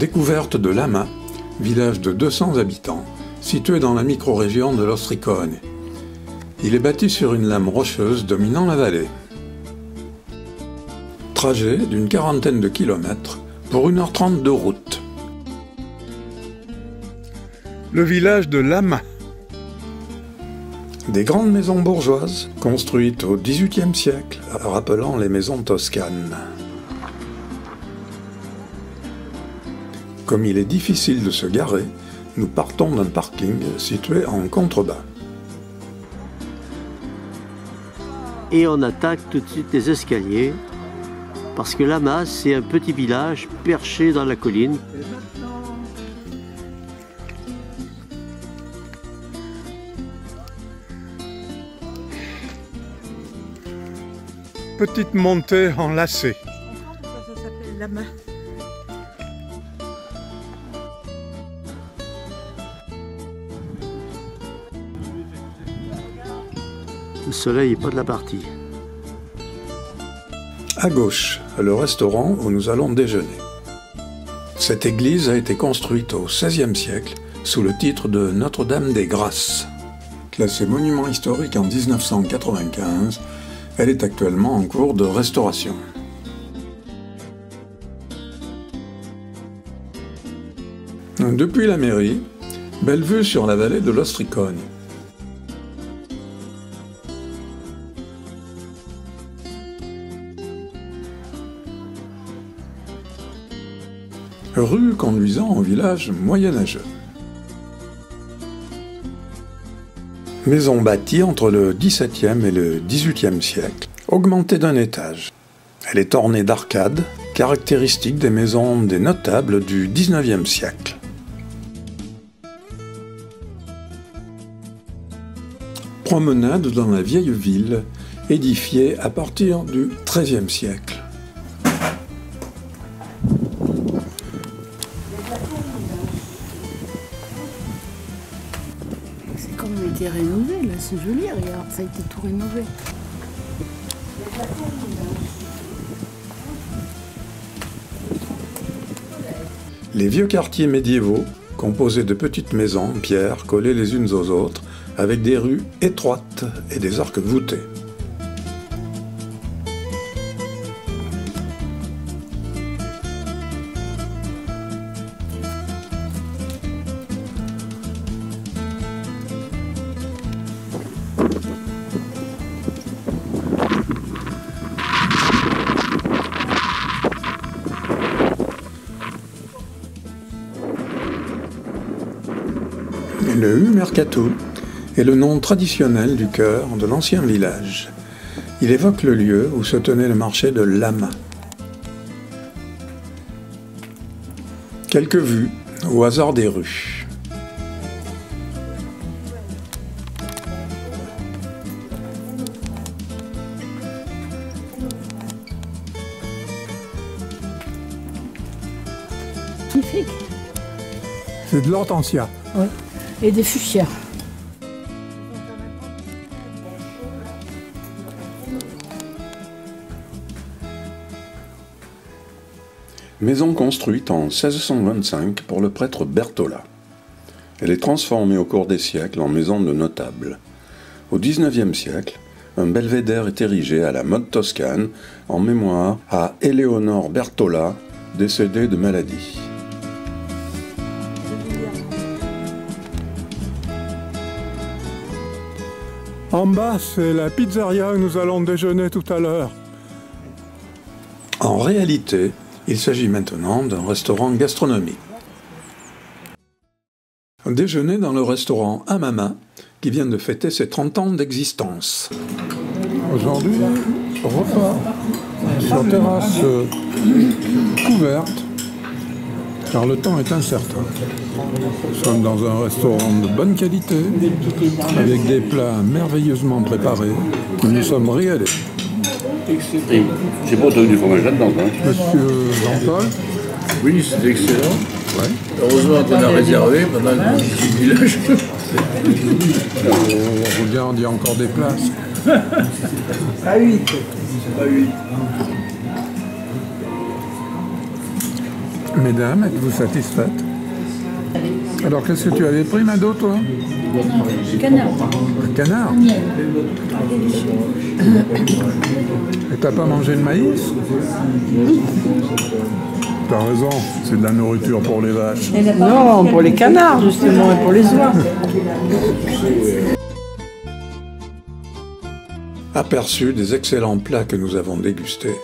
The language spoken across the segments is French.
Découverte de Lama, village de 200 habitants, situé dans la micro-région de l'Ostricone. Il est bâti sur une lame rocheuse dominant la vallée. Trajet d'une quarantaine de kilomètres pour 1h30 de route. Le village de Lama. Des grandes maisons bourgeoises construites au XVIIIe siècle, rappelant les maisons toscanes. Comme il est difficile de se garer, nous partons d'un parking situé en contrebas. Et on attaque tout de suite les escaliers, parce que Lama, c'est un petit village perché dans la colline. Petite montée en lacet. Ça s'appelle Lama. Le soleil n'est pas de la partie. À gauche, le restaurant où nous allons déjeuner. Cette église a été construite au XVIe siècle sous le titre de Notre-Dame des Grâces. Classée monument historique en 1995, elle est actuellement en cours de restauration. Depuis la mairie, belle vue sur la vallée de l'Ostricone. Rue conduisant au village moyenâgeux. Maison bâtie entre le XVIIe et le XVIIIe siècle, augmentée d'un étage. Elle est ornée d'arcades, caractéristiques des maisons des notables du XIXe siècle. Promenade dans la vieille ville, édifiée à partir du XIIIe siècle. C'est comme il a été rénové, là, c'est joli, regarde, ça a été tout rénové. Les vieux quartiers médiévaux, composés de petites maisons en pierre collées les unes aux autres, avec des rues étroites et des arcs voûtés. Le Mercato est le nom traditionnel du cœur de l'ancien village. Il évoque le lieu où se tenait le marché de Lama. Quelques vues au hasard des rues. Magnifique. C'est de l'hortensia. Ouais. Et des fuchsias. Maison construite en 1625 pour le prêtre Bertola. Elle est transformée au cours des siècles en maison de notables. Au XIXe siècle, un belvédère est érigé à la mode toscane en mémoire à Éléonore Bertola, décédée de maladie. En bas, c'est la pizzeria où nous allons déjeuner tout à l'heure. En réalité, il s'agit maintenant d'un restaurant gastronomique. Déjeuner dans le restaurant Amama, qui vient de fêter ses 30 ans d'existence. Aujourd'hui, repas sur terrasse couverte, car le temps est incertain. Nous sommes dans un restaurant de bonne qualité, avec des plats merveilleusement préparés. Nous nous sommes régalés. J'ai pas entendu du fromage là-dedans. Hein. Monsieur Jean-Paul. Oui, c'est excellent. Ouais. Heureusement qu'on a réservé pendant le petit village. On regarde, il y a encore des places. À 8. À 8. Mesdames, êtes-vous satisfaites? Alors, qu'est-ce que tu avais pris, Mado, toi? Canard. Un canard? Et t'as pas mangé de maïs? T'as raison, c'est de la nourriture pour les vaches. Non, pour les canards, justement, et pour les oies. Aperçu des excellents plats que nous avons dégustés.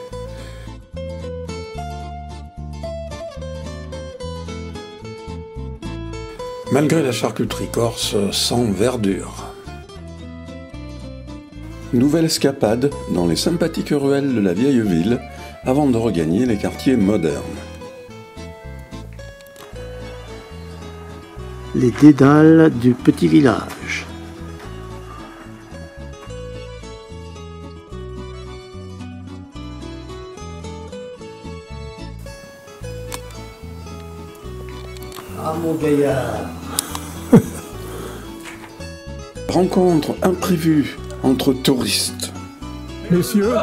Malgré la charcuterie corse sans verdure. Nouvelle escapade dans les sympathiques ruelles de la vieille ville avant de regagner les quartiers modernes. Les dédales du petit village. Ah mon gaillard. Rencontre imprévue entre touristes. Messieurs,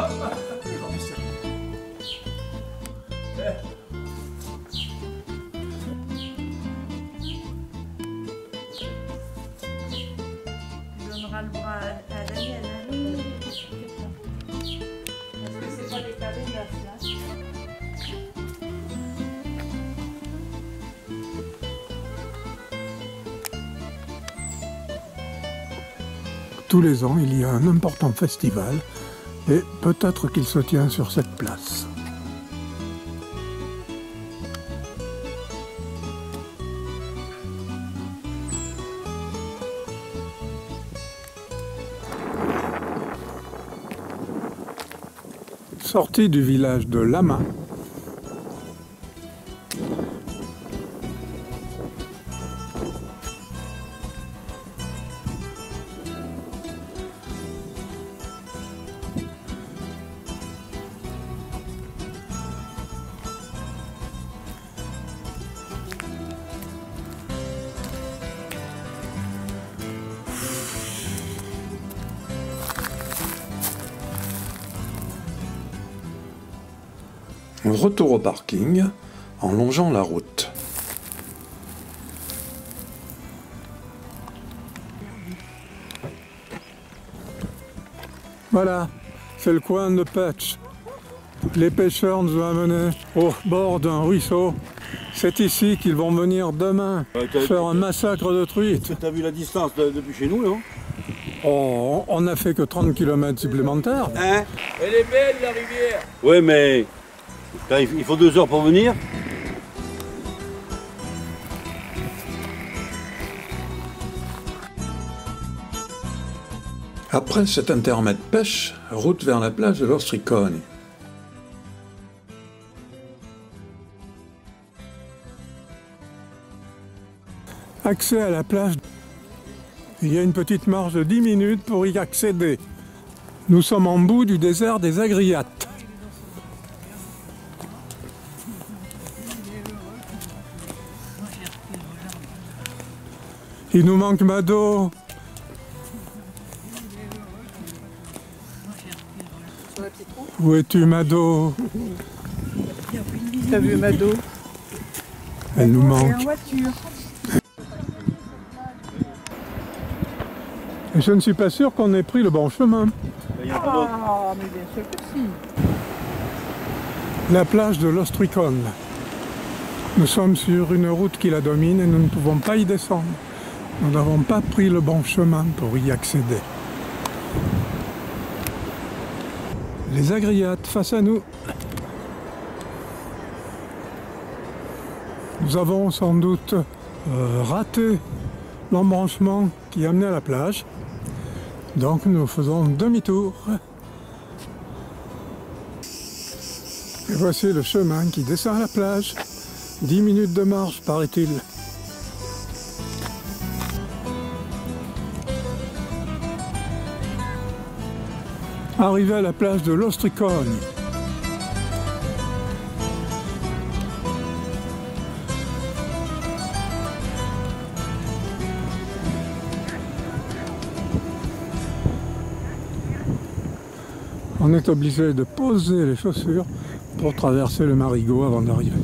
donnera le bras à Daniel. Parce que c'est pas des carrés neufs, là. tous les ans, il y a un important festival et peut-être qu'il se tient sur cette place. Sortie du village de Lama, retour au parking en longeant la route. Voilà, c'est le coin de pêche. Les pêcheurs nous ont amenés au bord d'un ruisseau. C'est ici qu'ils vont venir demain faire un massacre de truites. T'as vu la distance depuis chez nous, non? Oh, on n'a fait que 30 km supplémentaires. Hein? Elle est belle la rivière. Ouais, mais il faut 2 heures pour venir. Après cet intermède pêche, route vers la plage de l'Ostricone. Accès à la plage. Il y a une petite marche de 10 minutes pour y accéder. Nous sommes en bout du désert des Agriates. Il nous manque Mado. Où es-tu, Mado? T'as vu Mado? Elle nous manque. Voiture. Et je ne suis pas sûr qu'on ait pris le bon chemin. Ah, mais bien sûr que si. La plage de l'Ostricone. Nous sommes sur une route qui la domine et nous ne pouvons pas y descendre. Nous n'avons pas pris le bon chemin pour y accéder. Les Agriates face à nous. Nous avons sans doute raté l'embranchement qui amenait à la plage. Donc nous faisons demi-tour. Et voici le chemin qui descend à la plage. 10 minutes de marche, paraît-il. Arrivé à la plage de l'Ostricone. On est obligé de poser les chaussures pour traverser le marigot avant d'arriver.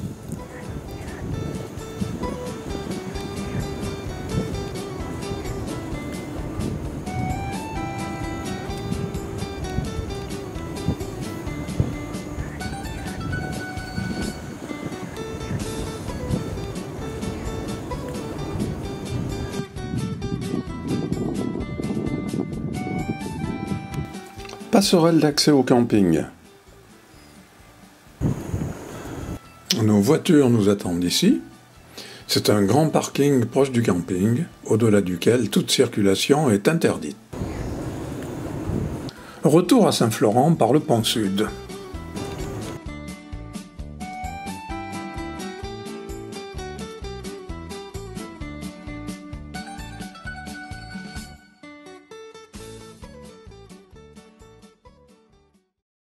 Passerelle d'accès au camping. Nos voitures nous attendent ici. C'est un grand parking proche du camping, au-delà duquel toute circulation est interdite. Retour à Saint-Florent par le pont sud.